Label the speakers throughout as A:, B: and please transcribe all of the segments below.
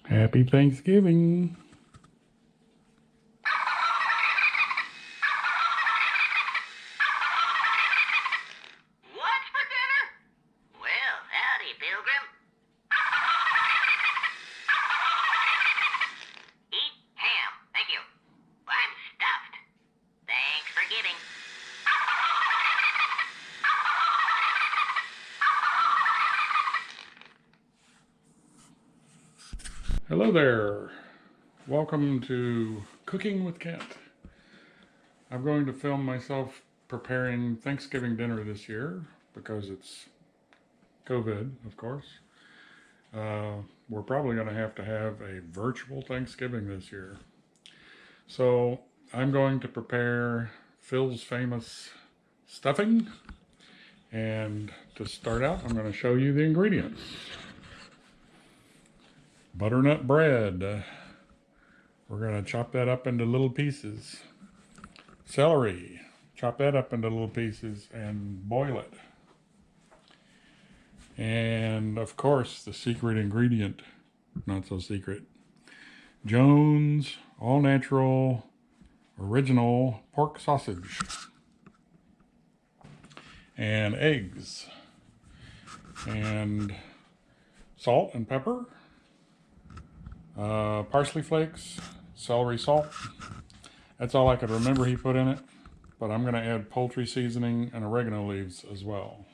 A: Happy Thanksgiving.
B: What's for dinner? Well, howdy, Pilgrim. Eat ham, thank you. I'm stuffed. Thanks for giving.
A: Hello there. Welcome to Cooking with Kat. I'm going to film myself preparing Thanksgiving dinner this year because it's COVID, of course. We're probably going to have a virtual Thanksgiving this year. So I'm going to prepare Phil's famous stuffing. And to start out, I'm going to show you the ingredients. Butternut bread. We're going to chop that up into little pieces. Celery. Chop that up into little pieces and boil it. And of course, the secret ingredient, not so secret, Jones all natural original pork sausage. And eggs. And salt and pepper. Parsley flakes, celery salt. That's all I could remember he put in it, but I'm going to add poultry seasoning and oregano leaves as well.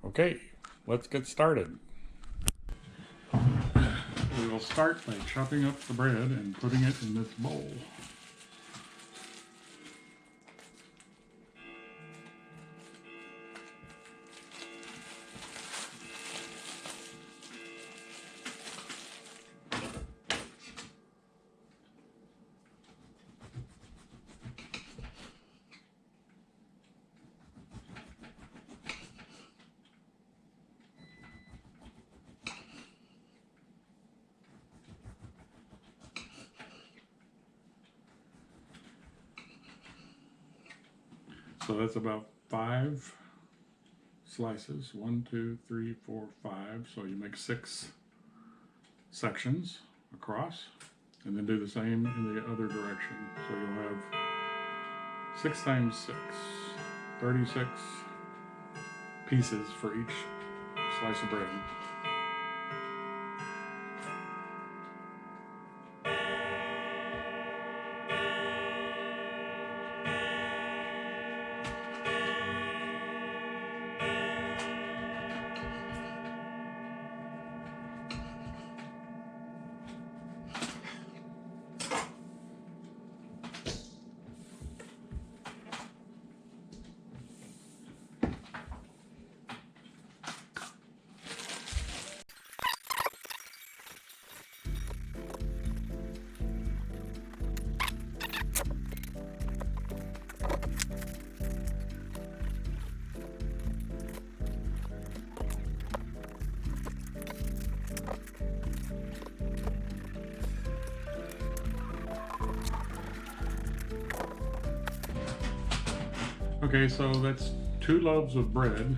A: Okay, let's get started. We will start by chopping up the bread and putting it in this bowl. So that's about 5 slices. 1, 2, 3, 4, 5. So you make 6 sections across, and then do the same in the other direction. So you'll have 6 times 6, 36 pieces for each slice of bread. Okay, so that's 2 loaves of bread.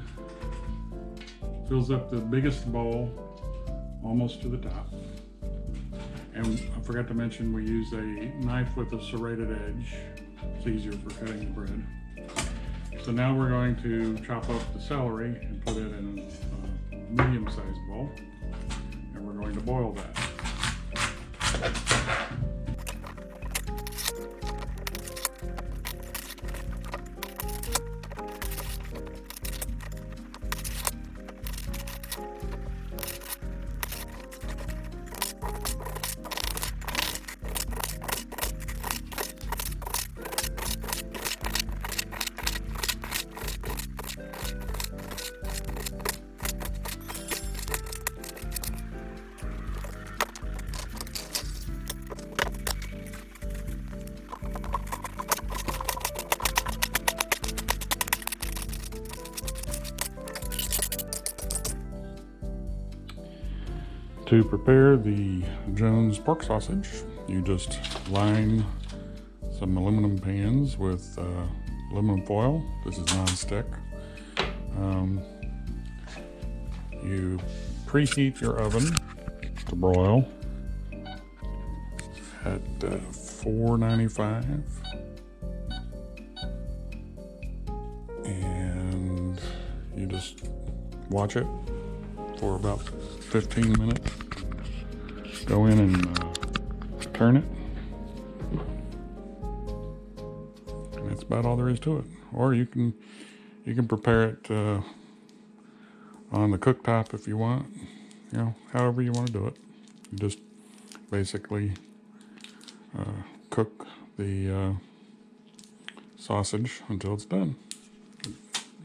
A: Fills up the biggest bowl almost to the top. And I forgot to mention we use a knife with a serrated edge. It's easier for cutting the bread. So now we're going to chop up the celery and put it in a medium-sized bowl, and we're going to boil that. To prepare the Jones pork sausage, you just line some aluminum pans with aluminum foil. This is non-stick. You preheat your oven to broil at 495, and you just watch it for about 15 minutes. Go in and turn it, and that's about all there is to it. Or you can prepare it on the cooktop if you want. You know, however you want to do it. You just basically cook the sausage until it's done,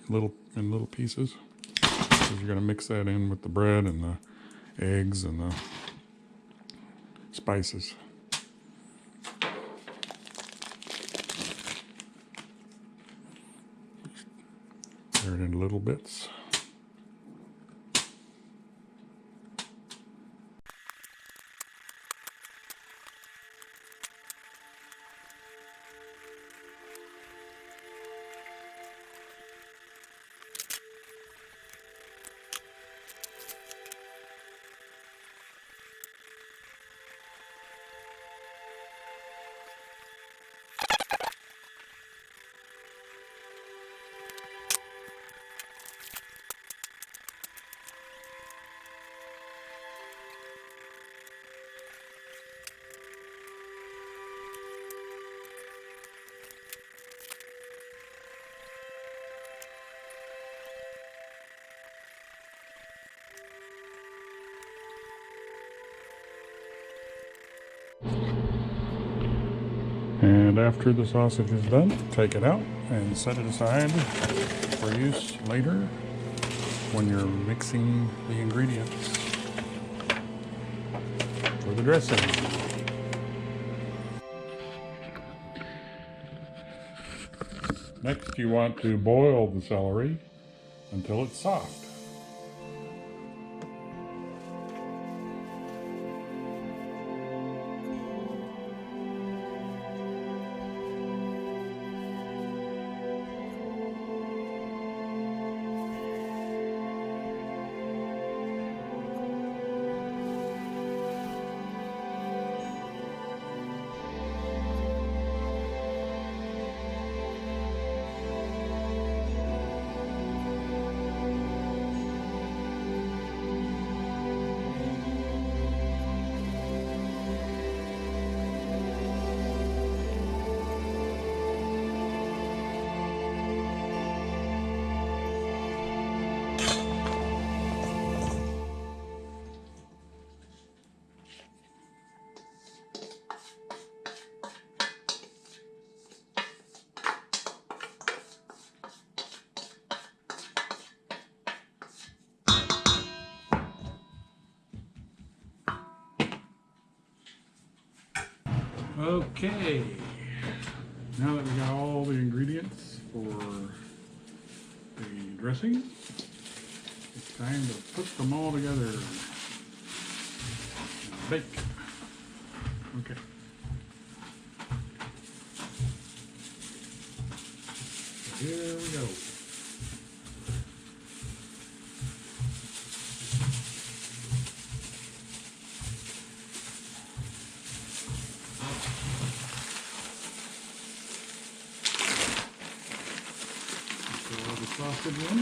A: in little pieces. So you're going to mix that in with the bread and the eggs and the spices. Tear it into little bits. And after the sausage is done, take it out and set it aside for use later when you're mixing the ingredients for the dressing. Next, you want to boil the celery until it's soft. Okay, now that we got all the ingredients for the dressing, it's time to put them all together and bake. Okay. So here we go. Sausage in.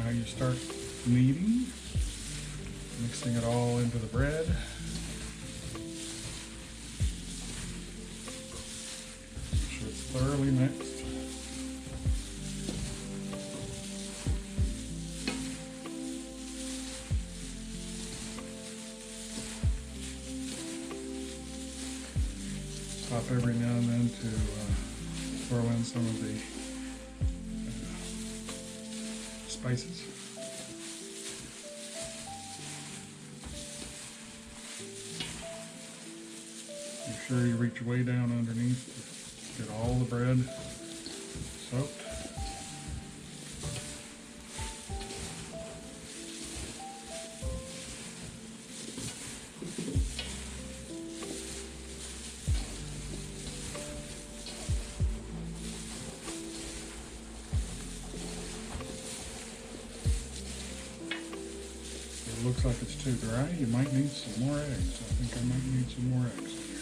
A: Now you start kneading, mixing it all into the bread. Make sure it's thoroughly mixed. Stop every now and then to throw in some of the spices. Make sure you reach way down underneath to get all the bread soaked. It looks like it's too dry. You might need some more eggs. I think I might need some more eggs in here.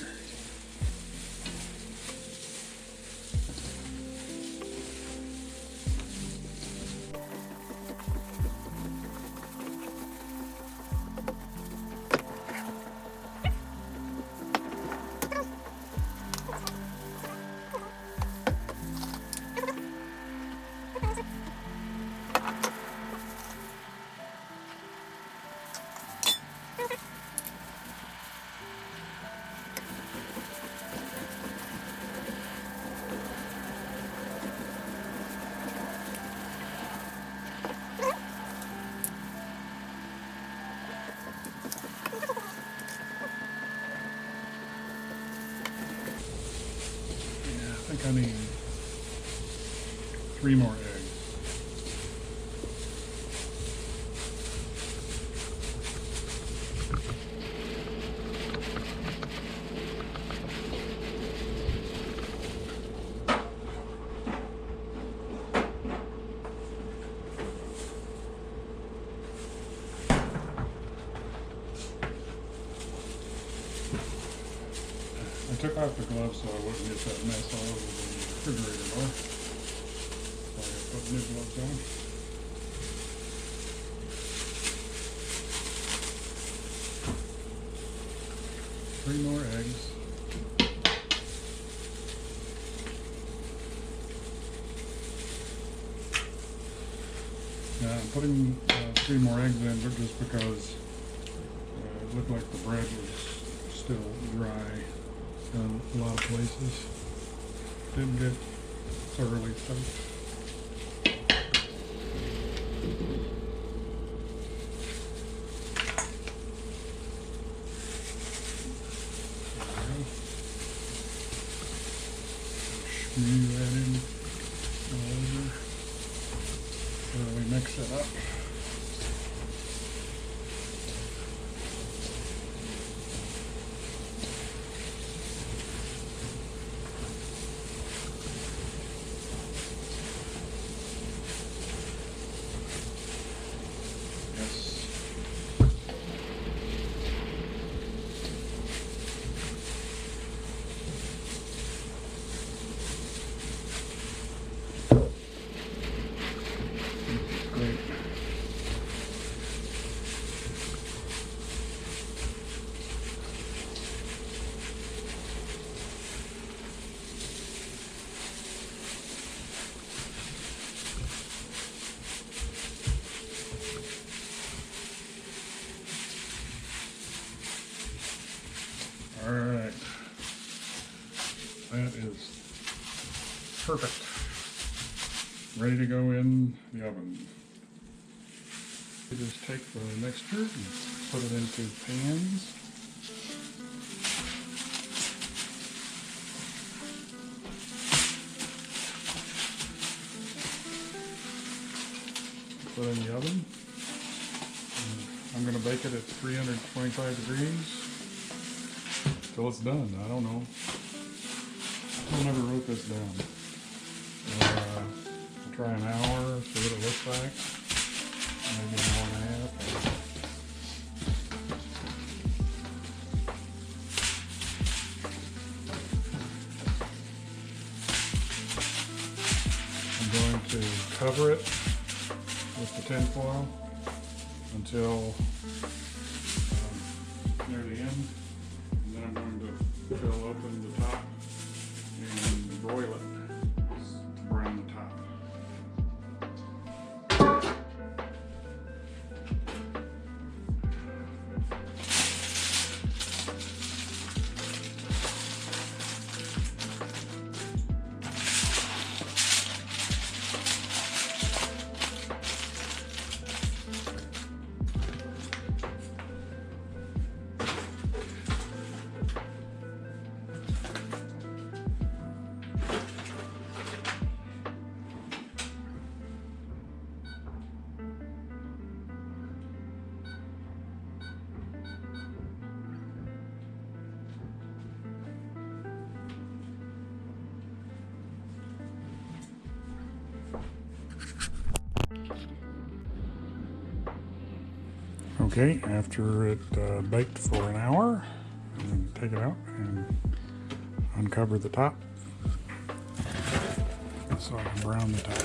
A: I think I need 3 more eggs. I took off the gloves so I wouldn't get that mess all over the refrigerator door. So I gotta put new gloves on. Three more eggs. Now I'm putting 3 more eggs in just because it looked like the bread was still dry in a lot of places. Didn't get thoroughly soaked. Smooth that in all over. Thoroughly mix it up. Great. All right. That is perfect. Ready to go in the oven. You just take the mixture and put it into pans. Put it in the oven. I'm going to bake it at 325 degrees till it's done. I don't know. I never wrote this down. I'll try an hour, see what it looks like. Maybe an hour and a half. I'm going to cover it with the tin foil until near the end, and then I'm going to fill open the top and broil it to brown the top. Okay, after it baked for an hour, I'm going to take it out and uncover the top so I can brown the top.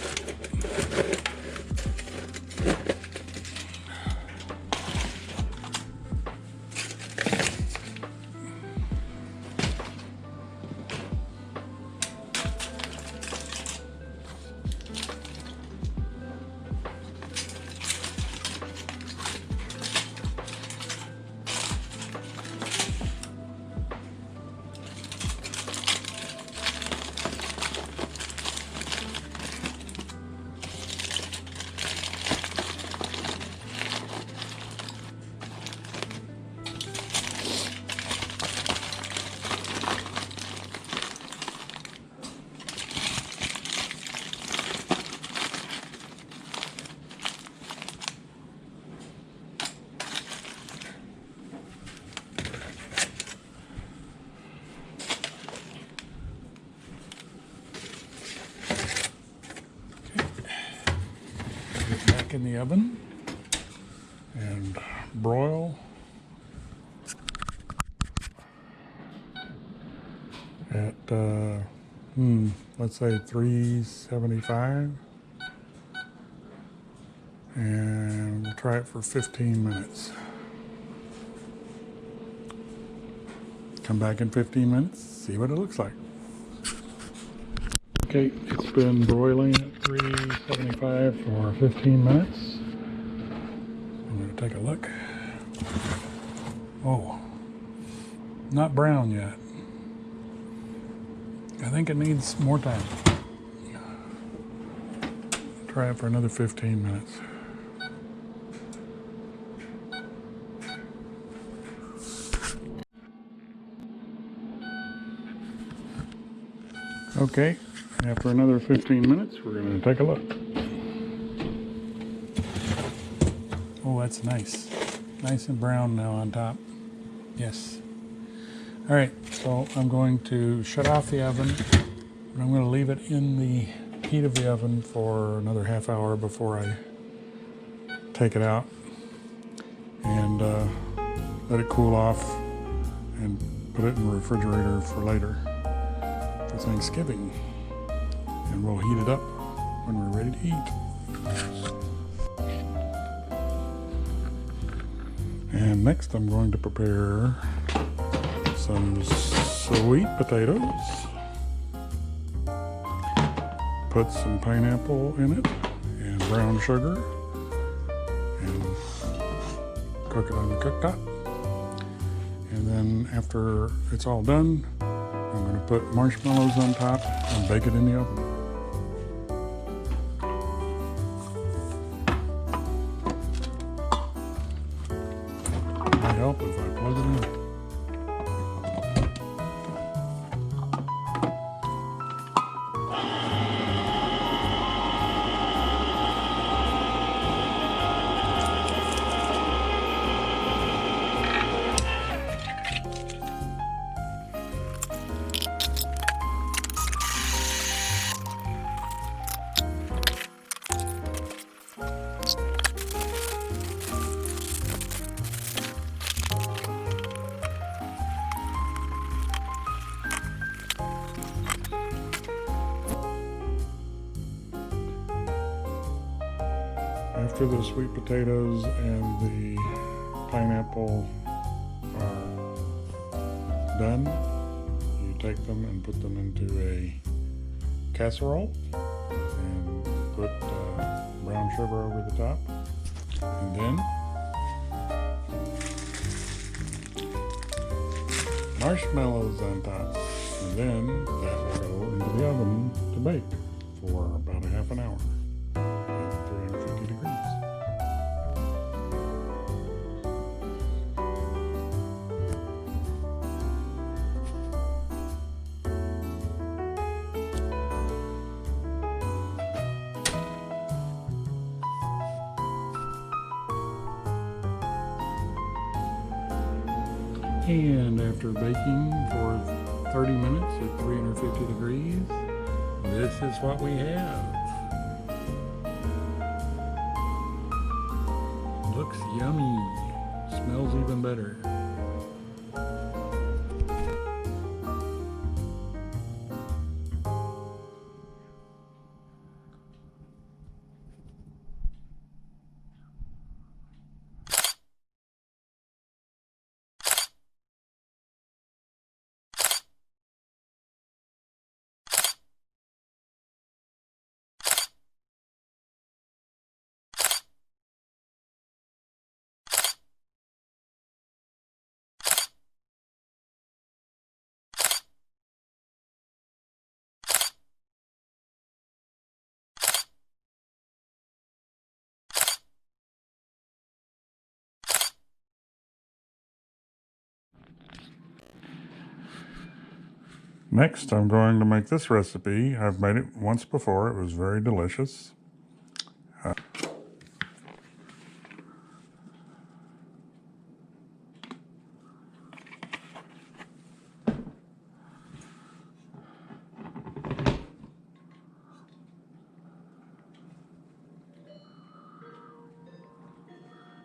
A: Back in the oven and broil at let's say 375, and we'll try it for 15 minutes. Come back in 15 minutes, see what it looks like. Okay, it's been broiling at 375 for 15 minutes. I'm going to take a look. Oh, not brown yet. I think it needs more time. Try it for another 15 minutes. Okay, after another 15 minutes, we're going to take a look. Oh, that's nice. Nice and brown now on top. Yes. All right, so I'm going to shut off the oven. And I'm going to leave it in the heat of the oven for another half hour before I take it out and let it cool off and put it in the refrigerator for later for Thanksgiving. And we'll heat it up when we're ready to eat. And next I'm going to prepare some sweet potatoes. Put some pineapple in it and brown sugar and cook it on the cooktop. And then after it's all done, I'm going to put marshmallows on top and bake it in the oven. Might help if I plug it in. After the sweet potatoes and the pineapple are done, you take them and put them into a casserole and put brown sugar over the top, and then marshmallows on top, and then that will go into the oven to bake for about a half an hour at 350 degrees. And after baking for 30 minutes at 350 degrees, this is what we have. Looks yummy. Smells even better. Next, I'm going to make this recipe. I've made it once before. It was very delicious.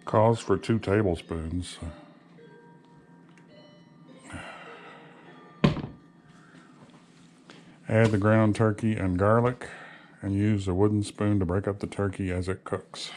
A: Calls for 2 tablespoons. Add the ground turkey and garlic, and use a wooden spoon to break up the turkey as it cooks.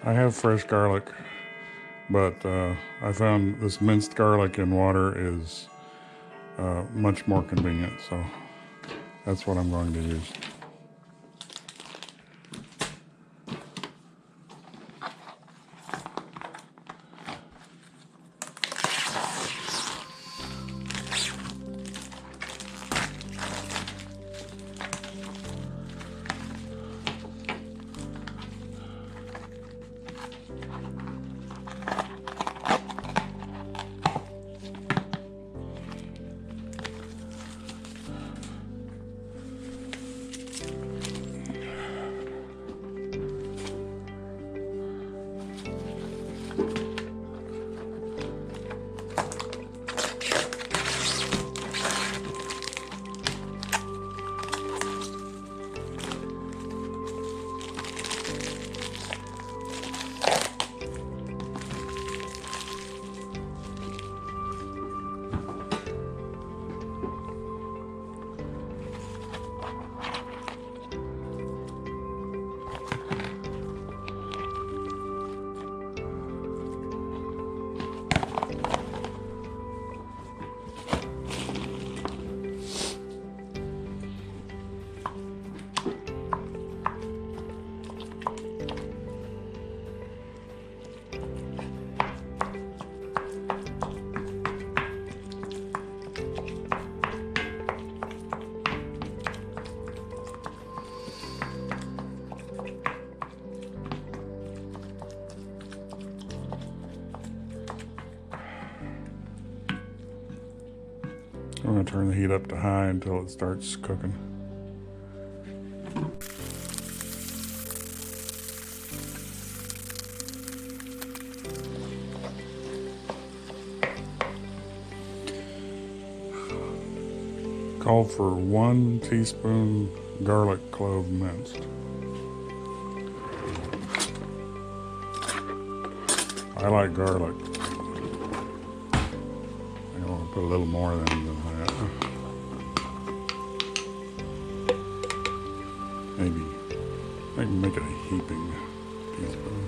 A: I have fresh garlic, but I found this minced garlic in water is much more convenient, so that's what I'm going to use. I'm going to turn the heat up to high until it starts cooking. call for 1 teaspoon garlic clove minced. I like garlic. I want to put a little more than that. Maybe make it a heaping teaspoon.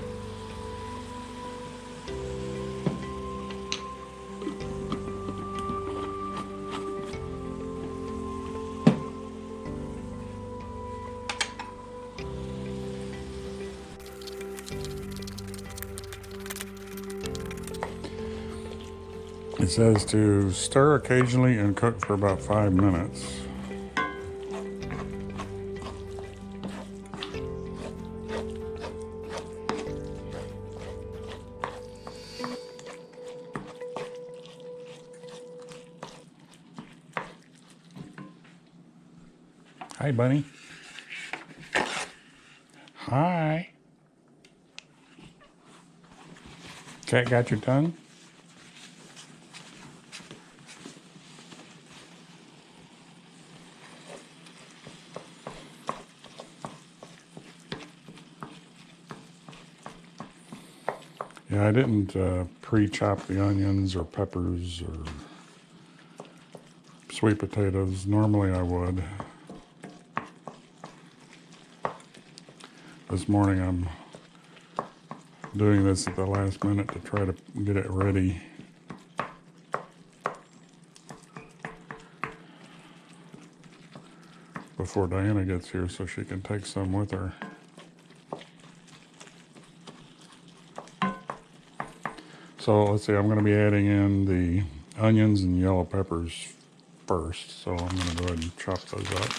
A: It says to stir occasionally and cook for about 5 minutes. Hi, bunny. Hi. Cat got your tongue? Yeah, I didn't pre-chop the onions or peppers or sweet potatoes. Normally I would. This morning I'm doing this at the last minute to try to get it ready. Before Diana gets here so she can take some with her. So let's see, I'm going to be adding in the onions and yellow peppers first. So I'm going to go ahead and chop those up.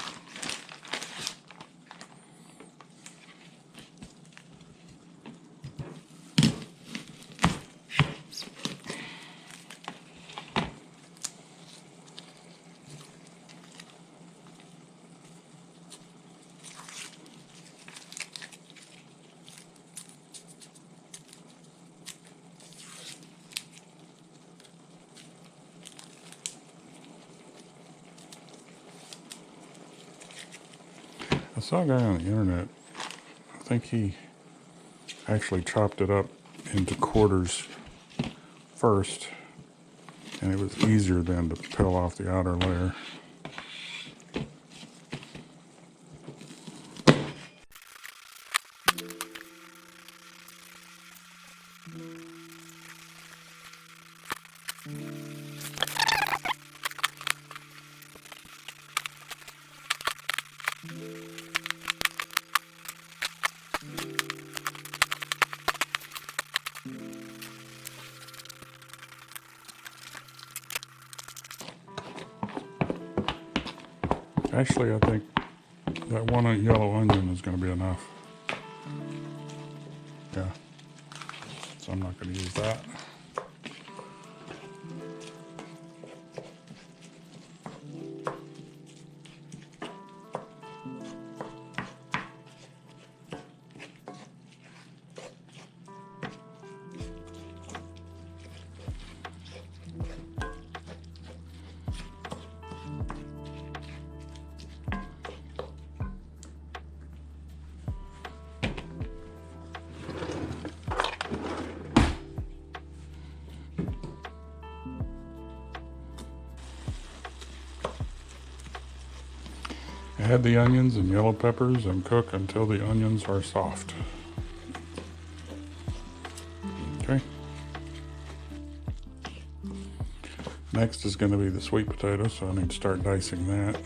A: I saw a guy on the internet, I think he actually chopped it up into quarters first, and it was easier then to peel off the outer layer. Actually, I think that one yellow onion is going to be enough. Yeah, so I'm not going to use that. Add the onions and yellow peppers and cook until the onions are soft. Okay. Next is going to be the sweet potato, so I need to start dicing that.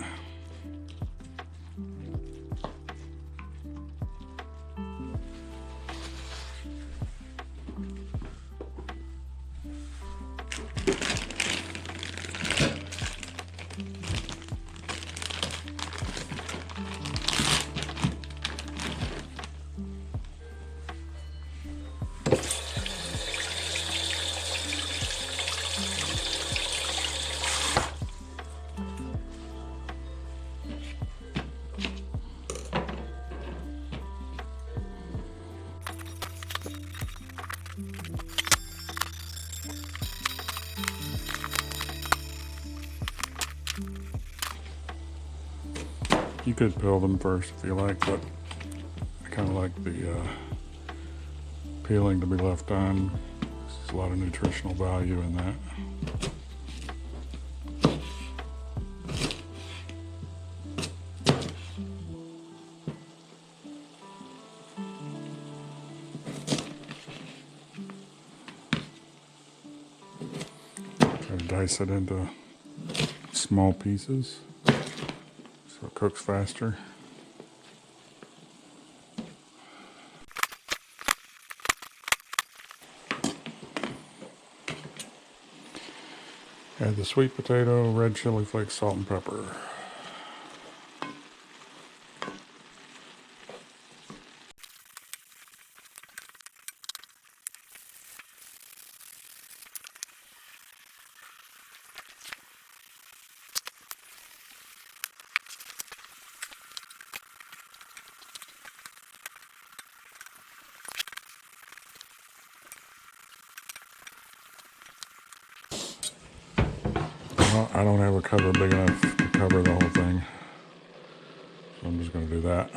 A: You could peel them first if you like, but I kind of like the peeling to be left on. There's a lot of nutritional value in that. Try to dice it into small pieces so it cooks faster. Add the sweet potato, red chili flakes, salt, and pepper. Well, I don't have a cover big enough to cover the whole thing, so I'm just going to do that.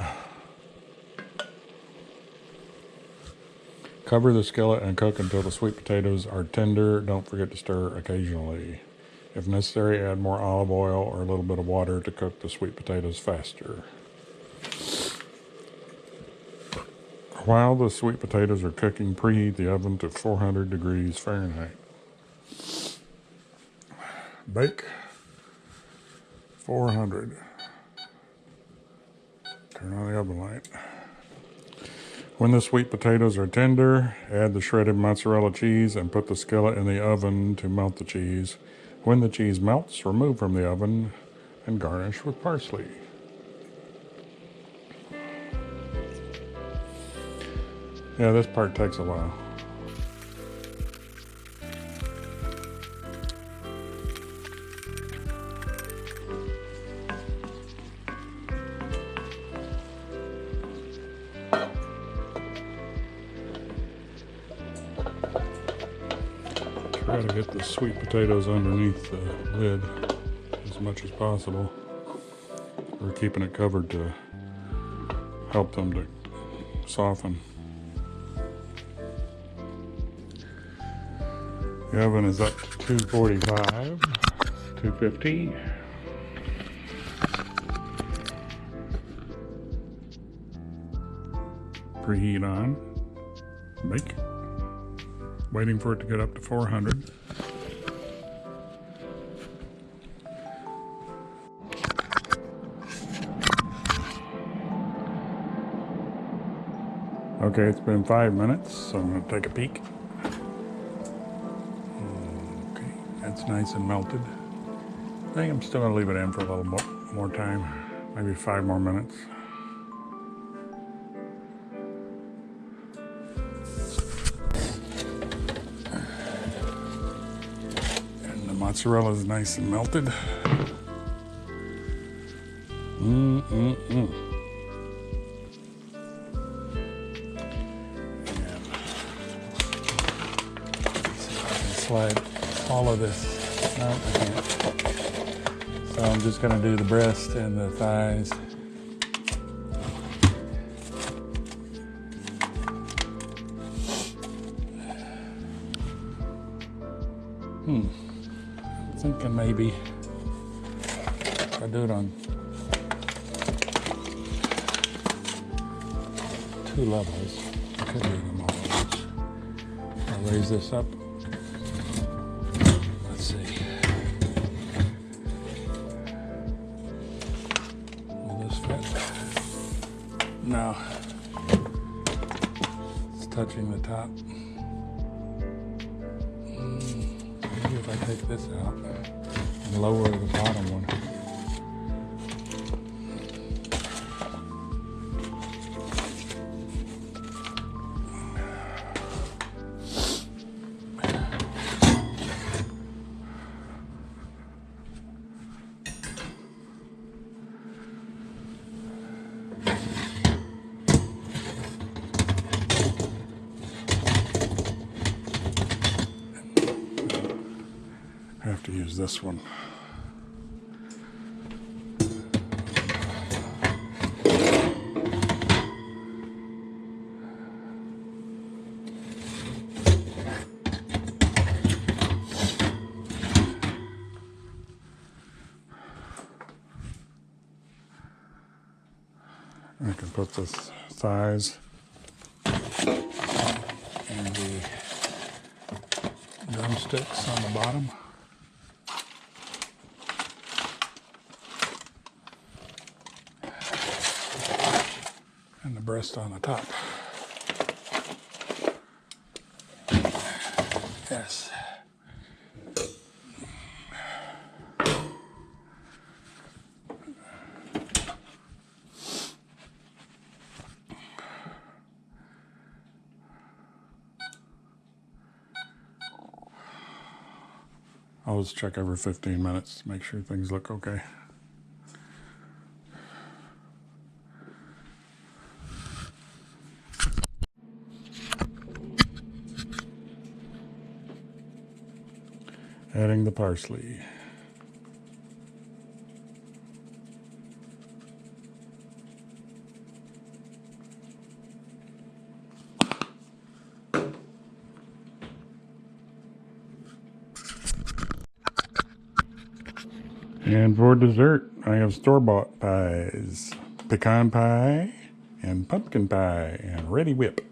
A: Cover the skillet and cook until the sweet potatoes are tender. Don't forget to stir occasionally. If necessary, add more olive oil or a little bit of water to cook the sweet potatoes faster. While the sweet potatoes are cooking, preheat the oven to 400 degrees Fahrenheit. Bake 400. Turn on the oven light. When the sweet potatoes are tender, add the shredded mozzarella cheese and put the skillet in the oven to melt the cheese. When the cheese melts, remove from the oven and garnish with parsley. Yeah, this part takes a while. Try to get the sweet potatoes underneath the lid as much as possible. We're keeping it covered to help them to soften. The oven is up to 245, 250. Preheat on. Bake. Waiting for it to get up to 400. Okay, it's been 5 minutes, so I'm going to take a peek. Okay, that's nice and melted. I think I'm still going to leave it in for a little more time, maybe 5 more minutes. And the mozzarella is nice and melted. Slide all of this. No, I can't. So I'm just going to do the breast and the thighs. I'm thinking maybe if I do it on 2 levels, I could do them all at once. I'll raise this up. Let's see. Will this fit? No. It's touching the top. Maybe if I take this out and lower the bottom one. I have to use this one. put the thighs and the drumsticks on the bottom. And the breast on the top. Yes. I always check every 15 minutes to make sure things look okay. Adding the parsley. And for dessert, I have store-bought pies. Pecan pie and pumpkin pie and ready whip.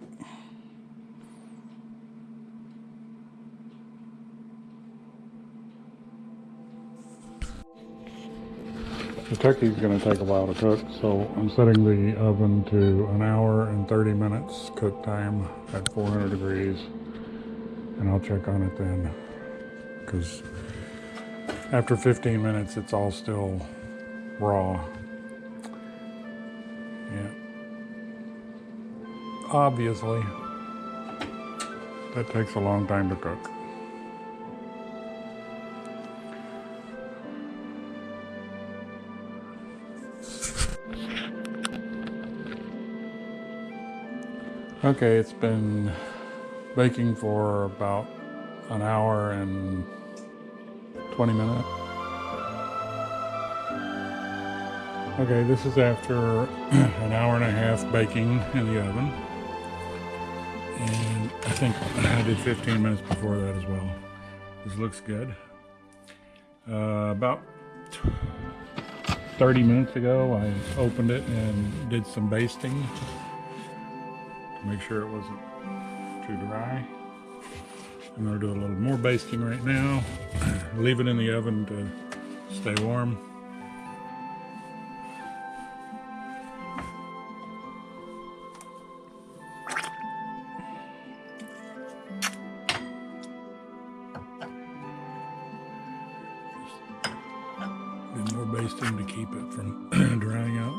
A: The turkey's going to take a while to cook, so I'm setting the oven to 1 hour and 30 minutes cook time at 400 degrees. And I'll check on it then, because after 15 minutes it's all still raw. Yeah. Obviously, that takes a long time to cook. Okay, it's been baking for about 1 hour and 20 minutes. Okay, this is after 1 hour and a half baking in the oven. And I think I did 15 minutes before that as well. This looks good. About 30 minutes ago, I opened it and did some basting to make sure it wasn't too dry. I'm going to do a little more basting right now. Leave it in the oven to stay warm. Do more basting to keep it from drying out.